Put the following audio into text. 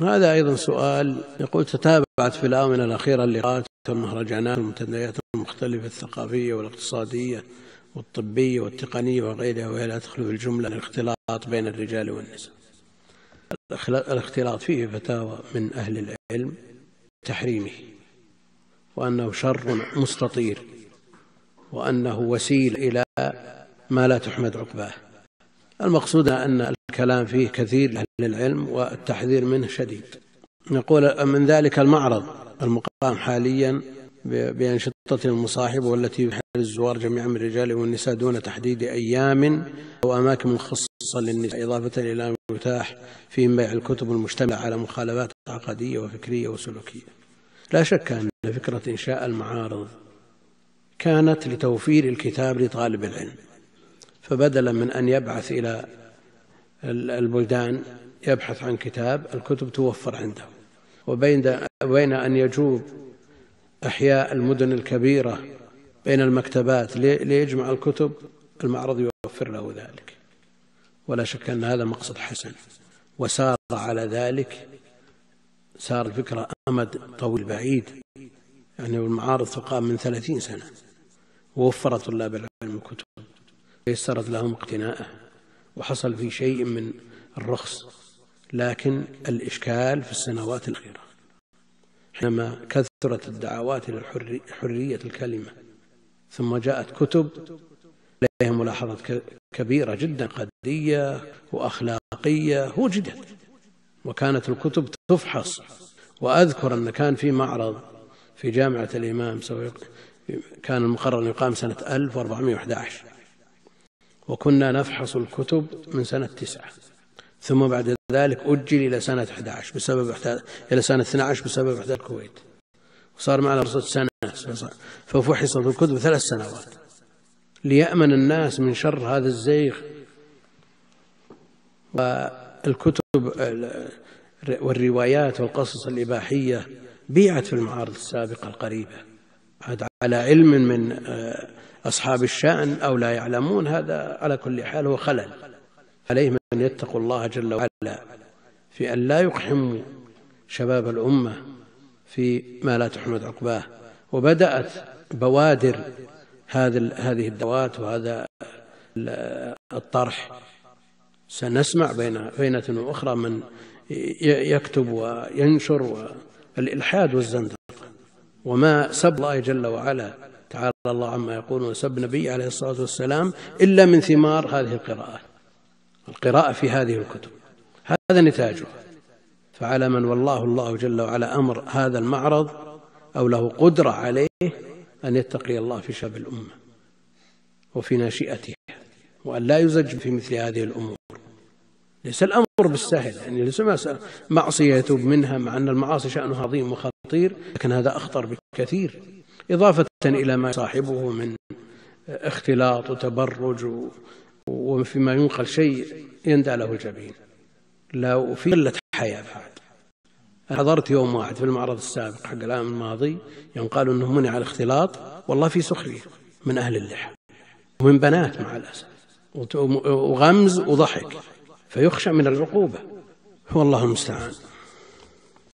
هذا أيضا سؤال يقول: تتابعت في الآونة الأخيرة اللقاءات والمهرجانات والمنتديات المختلفة الثقافية والاقتصادية والطبية والتقنية وغيرها، وهي لا تدخل في الجملة الاختلاط بين الرجال والنساء. الاختلاط فيه فتاوى من أهل العلم تحريمه، وأنه شر مستطير، وأنه وسيلة إلى ما لا تحمد عقباه. المقصود أن الكلام فيه كثير لأهل العلم والتحذير منه شديد. نقول من ذلك المعرض المقام حاليا بأنشطة المصاحبة، والتي يحل الزوار جميعا من الرجال والنساء دون تحديد أيام أو أماكن مخصصة للنساء، إضافة إلى متاح فيهم بيع الكتب المشتملة على مخالفات عقدية وفكرية وسلوكية. لا شك أن فكرة إنشاء المعارض كانت لتوفير الكتاب لطالب العلم، فبدلا من أن يبعث إلى البلدان يبحث عن كتاب، الكتب توفر عنده. وبين أن يجوب أحياء المدن الكبيرة بين المكتبات ليجمع الكتب، المعرض يوفر له ذلك. ولا شك أن هذا مقصد حسن، وسار على ذلك، صار الفكرة أمد طويل بعيد، يعني المعارض تقام من 30 سنة، ووفر طلاب العلم الكتب ويسرت لهم اقتناءه، وحصل في شيء من الرخص. لكن الإشكال في السنوات الأخيرة حينما كثرت الدعوات إلى حرية الكلمة، ثم جاءت كتب لها ملاحظات كبيرة جدا قدية وأخلاقية وجدت، وكانت الكتب تفحص. وأذكر أن كان في معرض في جامعة الإمام، كان المقرر أن يقام سنة 1411، وكنا نفحص الكتب من سنة 9، ثم بعد ذلك أجل إلى سنة 11 إلى سنة 12 بسبب إحداث الكويت، وصار معنا رصد سنة، ففحصت الكتب 3 سنوات ليأمن الناس من شر هذا الزيغ. والكتب والروايات والقصص الإباحية بيعت في المعارض السابقة القريبة، على علم من أصحاب الشأن أو لا يعلمون. هذا على كل حال هو خلل. عليهم أن يتقوا الله جل وعلا في أن لا يقحموا شباب الأمة في ما لا تحمد عقباه. وبدأت بوادر هذه الدعوات وهذا الطرح. سنسمع بينة وأخرى من يكتب وينشر الإلحاد والزندقة، وما سب الله جل وعلا تعالى الله عما يقولون وسب نبي عليه الصلاة والسلام إلا من ثمار هذه القراءة في هذه الكتب. هذا نتاجه. فعلى من والله الله جل وعلا أمر هذا المعرض أو له قدرة عليه أن يتقي الله في شباب الأمة وفي ناشئتها، وأن لا يزج في مثل هذه الأمور. ليس الأمر بالسهل، يعني ليس معصية يتوب منها، مع أن المعاصي شأنها عظيم وخطير، لكن هذا أخطر بكثير، إضافة إلى ما يصاحبه من اختلاط وتبرج، وفيما ينقل شيء يندى له الجبين، لا وفي قلة حياة بعد. حضرت يوم واحد في المعرض السابق حق العام الماضي ينقال أنه منع الاختلاط، والله في سخرية من أهل اللحى ومن بنات مع الأسف، وغمز وضحك، فيخشى من العقوبة. والله المستعان.